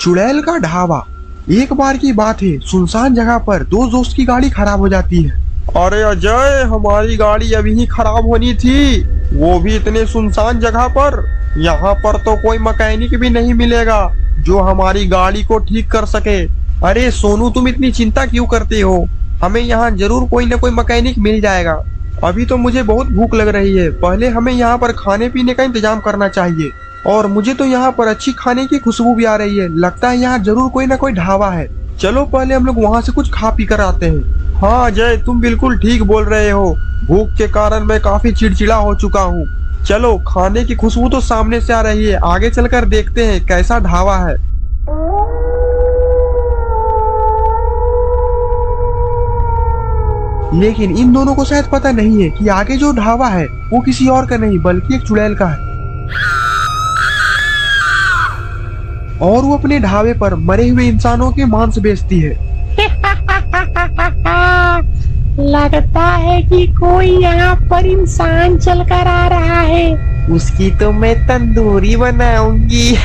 चुड़ैल का ढाबा। एक बार की बात है, सुनसान जगह पर दो दोस्त की गाड़ी खराब हो जाती है। अरे अजय, हमारी गाड़ी अभी ही खराब होनी थी, वो भी इतने सुनसान जगह पर। यहाँ पर तो कोई मैकेनिक भी नहीं मिलेगा जो हमारी गाड़ी को ठीक कर सके। अरे सोनू, तुम इतनी चिंता क्यों करते हो? हमें यहाँ जरूर कोई न कोई मैकेनिक मिल जाएगा। अभी तो मुझे बहुत भूख लग रही है, पहले हमें यहाँ पर खाने पीने का इंतजाम करना चाहिए। और मुझे तो यहाँ पर अच्छी खाने की खुशबू भी आ रही है, लगता है यहाँ जरूर कोई ना कोई ढाबा है। चलो पहले हम लोग वहाँ से कुछ खा पी कर आते हैं। हाँ अजय, तुम बिल्कुल ठीक बोल रहे हो, भूख के कारण मैं काफी चिड़चिड़ा हो चुका हूँ। चलो, खाने की खुशबू तो सामने से आ रही है, आगे चलकर देखते हैं कैसा ढाबा है। लेकिन इन दोनों को शायद पता नहीं है कि आगे जो ढाबा है वो किसी और का नहीं बल्कि एक चुड़ैल का है। और वो अपने ढाबे पर मरे हुए इंसानों के मांस बेचती है। लगता है कि कोई यहाँ पर इंसान चलकर आ रहा है, उसकी तो मैं तंदूरी बनाऊंगी।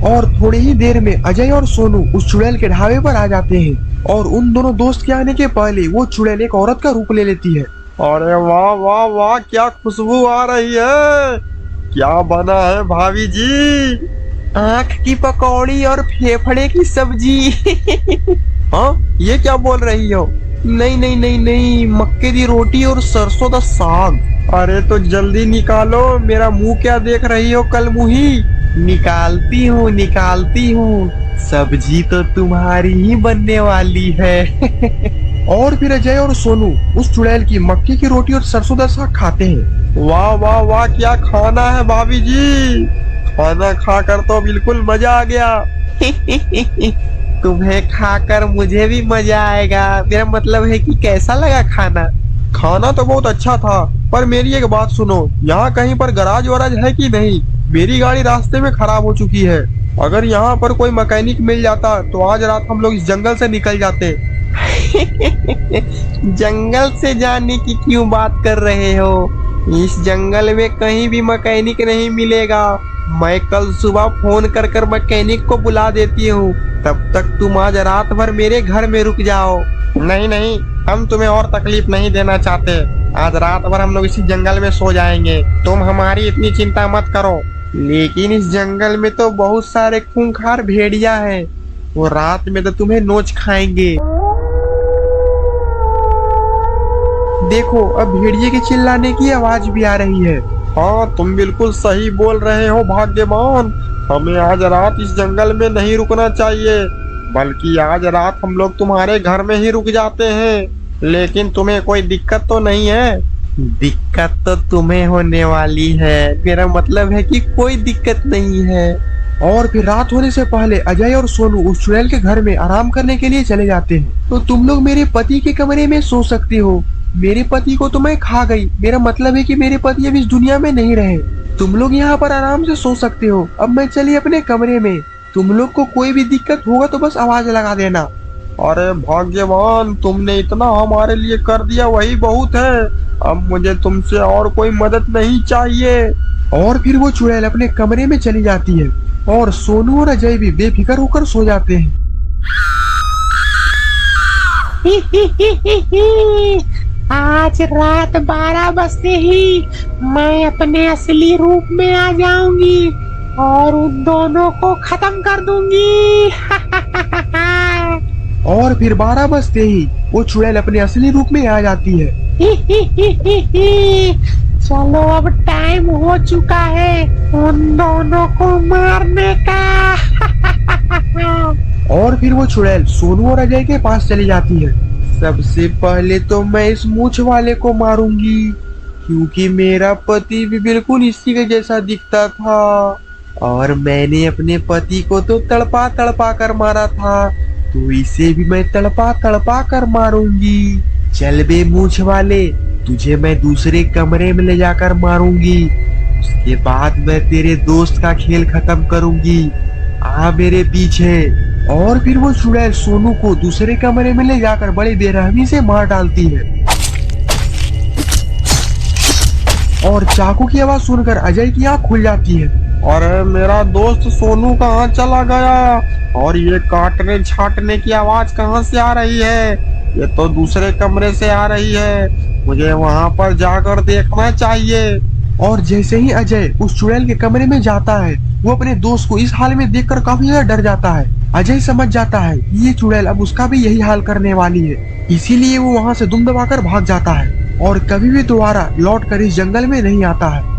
और थोड़ी ही देर में अजय और सोनू उस चुड़ैल के ढाबे पर आ जाते हैं। और उन दोनों दोस्त के आने के पहले वो चुड़ैल एक औरत का रूप ले लेती है। अरे वाह वाह वाह, क्या खुशबू आ रही है! क्या बना है भाभी जी? आँख की पकौड़ी और फेफड़े की सब्जी। हाँ, ये क्या बोल रही हो? नहीं नहीं नहीं नहीं, मक्के की रोटी और सरसों का साग। अरे तो जल्दी निकालो, मेरा मुंह क्या देख रही हो कल मुही? निकालती हूँ, सब्जी तो तुम्हारी ही बनने वाली है। और फिर अजय और सोनू उस चुड़ैल की मक्के की रोटी और सरसों का साग खाते हैं। वाह वाह वाह, क्या खाना है भाभी जी! खाना खाकर तो बिल्कुल मजा आ गया। तुम्हें खाकर मुझे भी मजा आएगा। मेरा मतलब है कि कैसा लगा खाना? खाना तो बहुत अच्छा था, पर मेरी एक बात सुनो, यहाँ कहीं पर गराज वराज है कि नहीं? मेरी गाड़ी रास्ते में खराब हो चुकी है। अगर यहाँ पर कोई मैकेनिक मिल जाता तो आज रात हम लोग इस जंगल से निकल जाते। जंगल से जाने की क्यों बात कर रहे हो? इस जंगल में कहीं भी मैकेनिक नहीं मिलेगा। मैं कल सुबह फोन कर कर मैकेनिक को बुला देती हूँ, तब तक तुम आज रात भर मेरे घर में रुक जाओ। नहीं नहीं, हम तुम्हें और तकलीफ नहीं देना चाहते। आज रात भर हम लोग इसी जंगल में सो जाएंगे, तुम हमारी इतनी चिंता मत करो। लेकिन इस जंगल में तो बहुत सारे खूंखार भेड़िया हैं, वो रात में तो तुम्हें नोच खाएंगे। देखो, अब भेड़िए के चिल्लाने की आवाज भी आ रही है। हाँ, तुम बिल्कुल सही बोल रहे हो भाग्यवान। हमें आज रात इस जंगल में नहीं रुकना चाहिए, बल्कि आज रात हम लोग तुम्हारे घर में ही रुक जाते हैं। लेकिन तुम्हें कोई दिक्कत तो नहीं है? दिक्कत तो तुम्हें होने वाली है, मेरा मतलब है कि कोई दिक्कत नहीं है। और फिर रात होने से पहले अजय और सोनू उस चुड़ैल के घर में आराम करने के लिए चले जाते हैं। तो तुम लोग मेरे पति के कमरे में सो सकते हो। मेरे पति को तो मैं खा गई, मेरा मतलब है कि मेरे पति अब इस दुनिया में नहीं रहे। तुम लोग यहाँ पर आराम से सो सकते हो। अब मैं चली अपने कमरे में। तुम लोग को कोई भी दिक्कत होगा तो बस आवाज लगा देना। अरे भाग्यवान, तुमने इतना हमारे लिए कर दिया, वही बहुत है। अब मुझे तुमसे और कोई मदद नहीं चाहिए। और फिर वो चुड़ैल अपने कमरे में चली जाती है और सोनू और अजय भी बेफिक्र होकर सो जाते हैं। आज रात 12 बजते ही मैं अपने असली रूप में आ जाऊंगी और उन दोनों को खत्म कर दूंगी। और फिर 12 बजते ही वो चुड़ैल अपने असली रूप में आ जाती है। चलो, अब टाइम हो चुका है उन दोनों को मारने का। और फिर वो चुड़ैल सोनू और अजय के पास चली जाती है। सबसे पहले तो मैं इस मूंछ वाले को मारूंगी, क्योंकि मेरा पति भी बिल्कुल इसी के जैसा दिखता था और मैंने अपने पति को तो तड़पा तड़पा कर मारा था, तो इसे भी मैं तड़पा तड़पा कर मारूंगी। चल बे मूंछ वाले, तुझे मैं दूसरे कमरे में ले जाकर मारूंगी। उसके बाद मैं तेरे दोस्त का खेल खत्म करूंगी। आ मेरे पीछे। और फिर वो चुड़ैल सोनू को दूसरे कमरे में ले जाकर बड़ी बेरहमी से मार डालती है। और चाकू की आवाज सुनकर अजय की आंख खुल जाती है अरे मेरा दोस्त सोनू कहाँ चला गया? और ये काटने छाटने की आवाज कहाँ से आ रही है? ये तो दूसरे कमरे से आ रही है, मुझे वहां पर जाकर देखना चाहिए। और जैसे ही अजय उस चुड़ैल के कमरे में जाता है, वो अपने दोस्त को इस हाल में देखकर काफी ज्यादा डर जाता है। अजय समझ जाता है कि ये चुड़ैल अब उसका भी यही हाल करने वाली है, इसीलिए वो वहाँ से दुम दबाकर भाग जाता है और कभी भी दोबारा लौट कर इस जंगल में नहीं आता है।